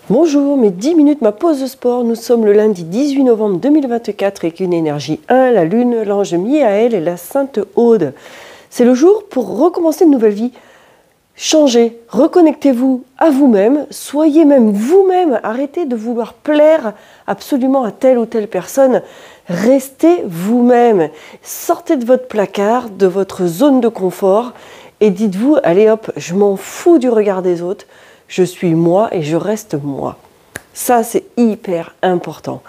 Bonjour, mes 10 minutes, ma pause de sport. Nous sommes le lundi 18 novembre 2024 avec une énergie 1, la lune, l'ange Miaël et la sainte Aude. C'est le jour pour recommencer une nouvelle vie. Changez, reconnectez-vous à vous-même, soyez même vous-même, arrêtez de vouloir plaire absolument à telle ou telle personne. Restez vous-même, sortez de votre placard, de votre zone de confort et dites-vous, allez hop, je m'en fous du regard des autres. Je suis moi et je reste moi. Ça, c'est hyper important.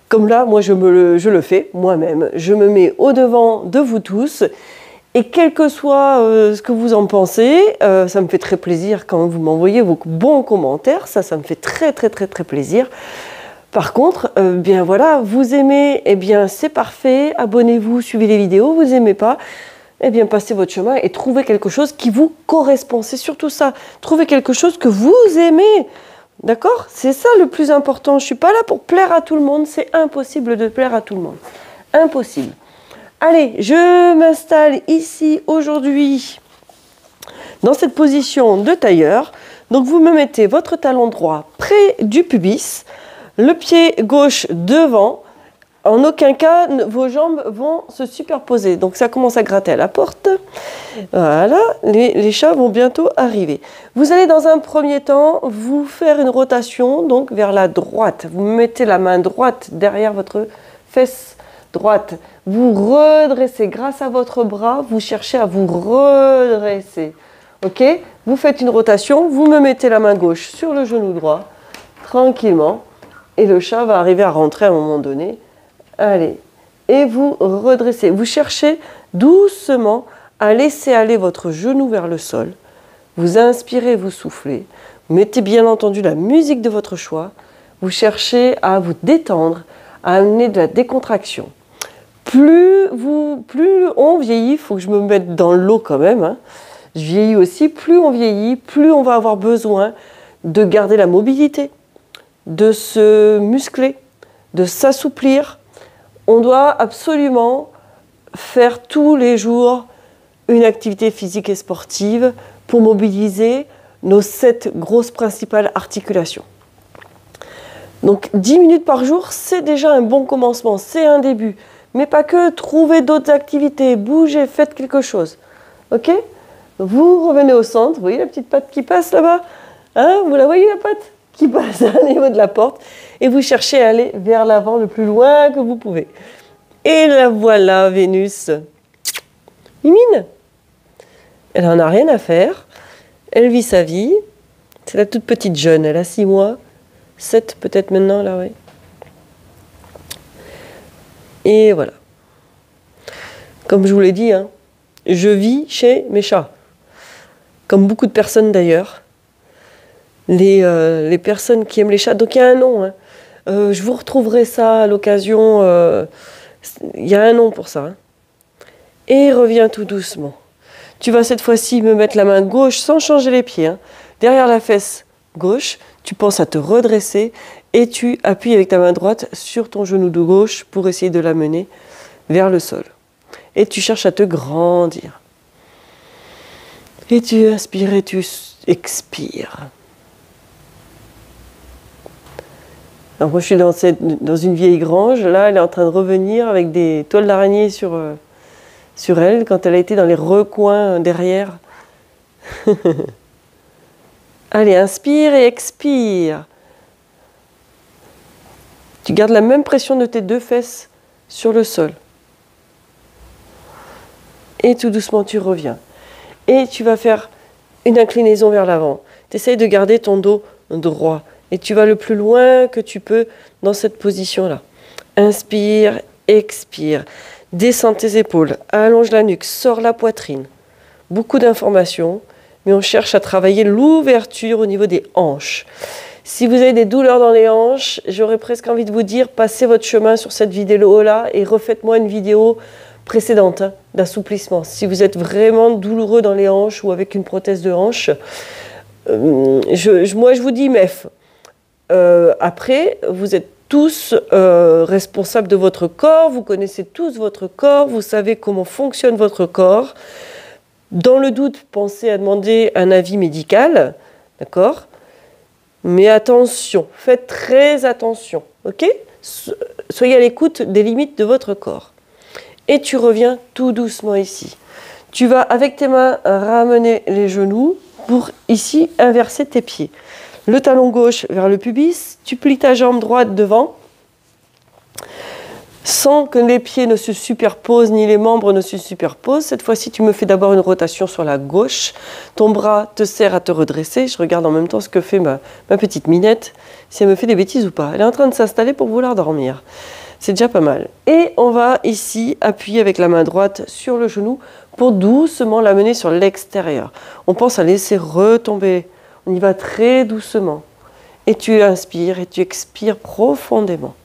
Comme là, moi, je le fais moi-même. Je me mets au-devant de vous tous. Et quel que soit ce que vous en pensez, ça me fait très plaisir quand vous m'envoyez vos bons commentaires. Ça me fait très plaisir. Par contre, bien voilà, vous aimez, eh bien c'est parfait. Abonnez-vous, suivez les vidéos. Vous aimez pas, eh bien, passez votre chemin et trouvez quelque chose qui vous correspond. C'est surtout ça. Trouvez quelque chose que vous aimez. D'accord? C'est ça le plus important. Je ne suis pas là pour plaire à tout le monde. C'est impossible de plaire à tout le monde. Impossible. Allez, je m'installe ici aujourd'hui dans cette position de tailleur. Donc, vous me mettez votre talon droit près du pubis, le pied gauche devant. En aucun cas, vos jambes vont se superposer. Donc, ça commence à gratter à la porte. Voilà, les chats vont bientôt arriver. Vous allez dans un premier temps vous faire une rotation donc vers la droite. Vous mettez la main droite derrière votre fesse droite. Vous redressez grâce à votre bras. Vous cherchez à vous redresser. Ok? Vous faites une rotation. Vous me mettez la main gauche sur le genou droit. Tranquillement. Et le chat va arriver à rentrer à un moment donné. Allez, et vous redressez. Vous cherchez doucement à laisser aller votre genou vers le sol. Vous inspirez, vous soufflez. Vous mettez bien entendu la musique de votre choix. Vous cherchez à vous détendre, à amener de la décontraction. Plus on vieillit, il faut que je me mette dans l'eau quand même. Hein. Je vieillis aussi. Plus on vieillit, plus on va avoir besoin de garder la mobilité, de se muscler, de s'assouplir. On doit absolument faire tous les jours une activité physique et sportive pour mobiliser nos 7 grosses principales articulations. Donc 10 minutes par jour, c'est déjà un bon commencement, c'est un début. Mais pas que, trouvez d'autres activités, bougez, faites quelque chose. Ok? Vous revenez au centre, vous voyez la petite patte qui passe là-bas? Hein? Vous la voyez la patte qui passe au niveau de la porte? Et vous cherchez à aller vers l'avant le plus loin que vous pouvez. Et la voilà, Vénus. Mimine. Elle n'en a rien à faire. Elle vit sa vie. C'est la toute petite jeune. Elle a 6 mois. 7 peut-être maintenant, là, oui. Et voilà. Comme je vous l'ai dit, hein, je vis chez mes chats. Comme beaucoup de personnes d'ailleurs. Les personnes qui aiment les chats. Donc il y a un nom, hein. Je vous retrouverai ça à l'occasion. Il y a un nom pour ça. Hein. Et reviens tout doucement. Tu vas cette fois-ci me mettre la main gauche sans changer les pieds. Hein. Derrière la fesse gauche, tu penses à te redresser et tu appuies avec ta main droite sur ton genou de gauche pour essayer de l'amener vers le sol. Et tu cherches à te grandir. Et tu inspires et tu expires. Alors moi, je suis dans une vieille grange. Là, elle est en train de revenir avec des toiles d'araignée sur elle quand elle a été dans les recoins derrière. Allez, inspire et expire. Tu gardes la même pression de tes 2 fesses sur le sol. Et tout doucement, tu reviens. Et tu vas faire une inclinaison vers l'avant. Tu essayes de garder ton dos droit. Et tu vas le plus loin que tu peux dans cette position-là. Inspire, expire. Descends tes épaules, allonge la nuque, sors la poitrine. Beaucoup d'informations, mais on cherche à travailler l'ouverture au niveau des hanches. Si vous avez des douleurs dans les hanches, j'aurais presque envie de vous dire, passez votre chemin sur cette vidéo-là et refaites-moi une vidéo précédente hein, d'assouplissement. Si vous êtes vraiment douloureux dans les hanches ou avec une prothèse de hanche, moi je vous dis MEF. Après, vous êtes tous responsables de votre corps, vous connaissez tous votre corps, vous savez comment fonctionne votre corps. Dans le doute, pensez à demander un avis médical, d'accord? Mais attention, faites très attention, ok? Soyez à l'écoute des limites de votre corps. Et tu reviens tout doucement ici. Tu vas avec tes mains ramener les genoux pour ici inverser tes pieds. Le talon gauche vers le pubis, tu plies ta jambe droite devant, sans que les pieds ne se superposent ni les membres ne se superposent. Cette fois-ci, tu me fais d'abord une rotation sur la gauche. Ton bras te sert à te redresser. Je regarde en même temps ce que fait ma petite Minette, si elle me fait des bêtises ou pas. Elle est en train de s'installer pour vouloir dormir. C'est déjà pas mal. Et on va ici appuyer avec la main droite sur le genou pour doucement l'amener sur l'extérieur. On pense à laisser retomber. On y va très doucement. Et tu inspires et tu expires profondément.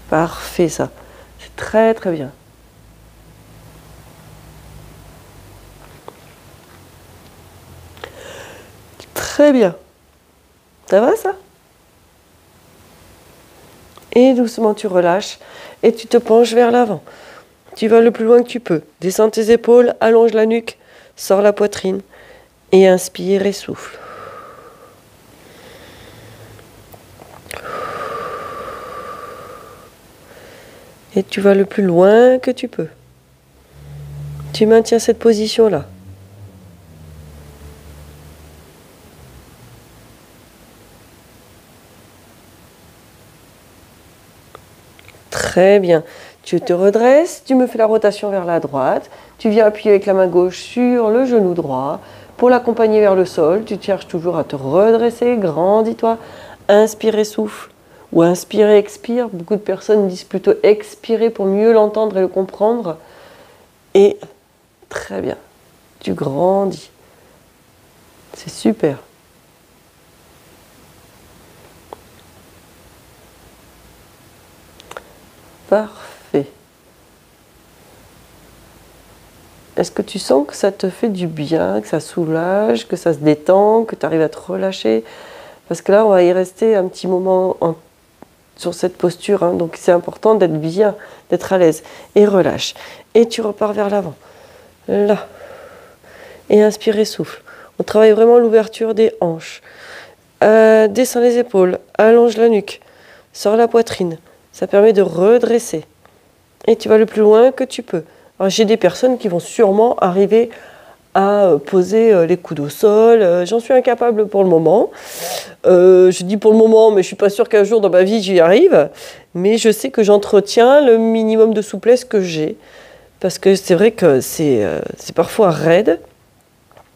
Parfait ça. C'est très très bien. Très bien. Ça va ça? Et doucement tu relâches et tu te penches vers l'avant. Tu vas le plus loin que tu peux. Descends tes épaules, allonge la nuque, sors la poitrine et inspire et souffle. Et tu vas le plus loin que tu peux. Tu maintiens cette position-là. Très bien. Tu te redresses, tu me fais la rotation vers la droite. Tu viens appuyer avec la main gauche sur le genou droit. Pour l'accompagner vers le sol, tu cherches toujours à te redresser. Grandis-toi. Inspire et souffle. Ou inspire et expire. Beaucoup de personnes disent plutôt expirer pour mieux l'entendre et le comprendre. Et très bien. Tu grandis. C'est super. Parfait. Est-ce que tu sens que ça te fait du bien, que ça soulage, que ça se détend, que tu arrives à te relâcher? Parce que là, on va y rester un petit moment sur cette posture, hein. Donc c'est important d'être bien, d'être à l'aise. Et relâche. Et tu repars vers l'avant. Là. Et inspire et souffle. On travaille vraiment l'ouverture des hanches. Descends les épaules, allonge la nuque, sors la poitrine. Ça permet de redresser. Et tu vas le plus loin que tu peux. Alors, j'ai des personnes qui vont sûrement arriver à poser les coudes au sol. J'en suis incapable pour le moment. Je dis pour le moment, mais je ne suis pas sûre qu'un jour dans ma vie j'y arrive. Mais je sais que j'entretiens le minimum de souplesse que j'ai. Parce que c'est vrai que c'est parfois raide.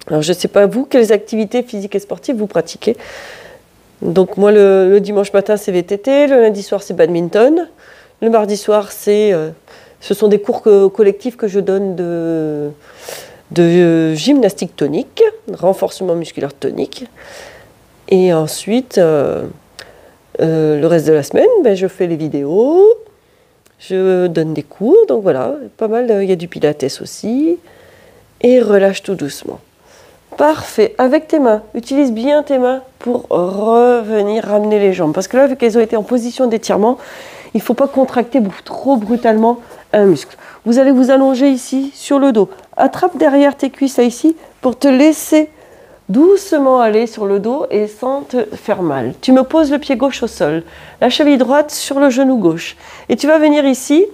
Alors je ne sais pas vous, quelles activités physiques et sportives vous pratiquez. Donc moi le dimanche matin c'est VTT, le lundi soir c'est badminton, le mardi soir ce sont des cours collectifs que je donne de gymnastique tonique, renforcement musculaire tonique. Et ensuite, le reste de la semaine, je fais les vidéos, je donne des cours, donc voilà, pas mal, il y a du pilates aussi. Et relâche tout doucement. Parfait. Avec tes mains, utilise bien tes mains pour revenir ramener les jambes. Parce que là, vu qu'elles ont été en position d'étirement, il ne faut pas contracter trop brutalement un muscle. Vous allez vous allonger ici sur le dos. Attrape derrière tes cuisses là ici pour te laisser doucement aller sur le dos et sans te faire mal. Tu me poses le pied gauche au sol, la cheville droite sur le genou gauche. Et tu vas venir ici,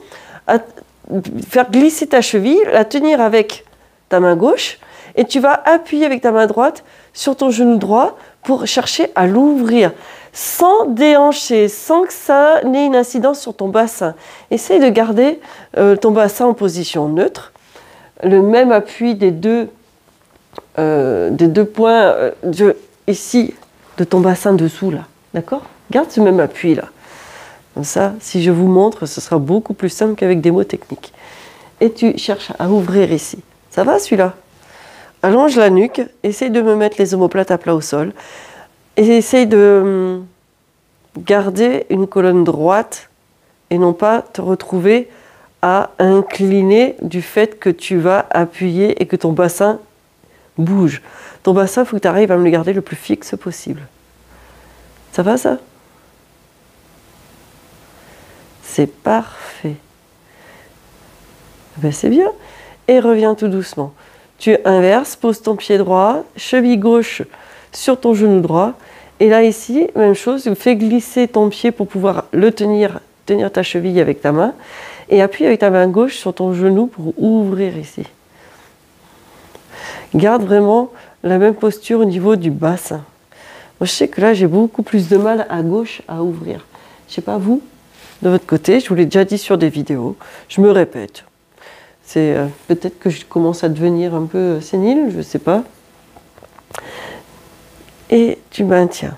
faire glisser ta cheville, la tenir avec ta main gauche. Et tu vas appuyer avec ta main droite sur ton genou droit pour chercher à l'ouvrir, sans déhancher, sans que ça n'ait une incidence sur ton bassin. Essaye de garder ton bassin en position neutre. Le même appui des deux points ici de ton bassin dessous, là. D'accord? Garde ce même appui, là. Comme ça, si je vous montre, ce sera beaucoup plus simple qu'avec des mots techniques. Et tu cherches à ouvrir ici. Ça va, celui-là? Allonge la nuque, essaye de me mettre les omoplates à plat au sol et essaye de garder une colonne droite et non pas te retrouver à incliner du fait que tu vas appuyer et que ton bassin bouge. Ton bassin, il faut que tu arrives à me le garder le plus fixe possible. Ça va ça? C'est parfait. Ben, c'est bien. Et reviens tout doucement. Tu inverses, pose ton pied droit, cheville gauche sur ton genou droit. Et là, ici, même chose, fais glisser ton pied pour pouvoir le tenir ta cheville avec ta main. Et appuie avec ta main gauche sur ton genou pour ouvrir ici. Garde vraiment la même posture au niveau du bassin. Moi, je sais que là, j'ai beaucoup plus de mal à gauche à ouvrir. Je ne sais pas vous, de votre côté, je vous l'ai déjà dit sur des vidéos, je me répète. C'est peut-être que je commence à devenir un peu sénile, je ne sais pas. Et tu maintiens.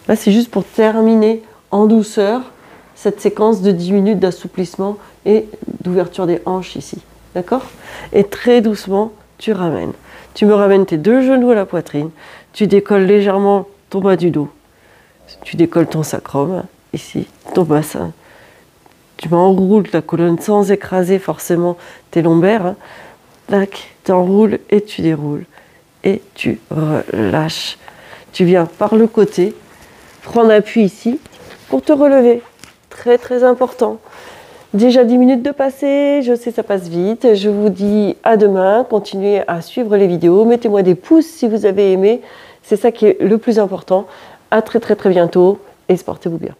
Là, c'est juste pour terminer en douceur cette séquence de 10 minutes d'assouplissement et d'ouverture des hanches ici. D'accord? Et très doucement, tu ramènes. Tu me ramènes tes deux genoux à la poitrine. Tu décolles légèrement ton bas du dos. Tu décolles ton sacrum, ici, ton bassin. Tu m'enroules ta colonne sans écraser forcément tes lombaires. Tac, tu enroules et tu déroules. Et tu relâches. Tu viens par le côté, prendre appui ici pour te relever. Très très important. Déjà 10 minutes de passé, je sais ça passe vite. Je vous dis à demain, continuez à suivre les vidéos. Mettez-moi des pouces si vous avez aimé. C'est ça qui est le plus important. À très très très bientôt et portez-vous bien.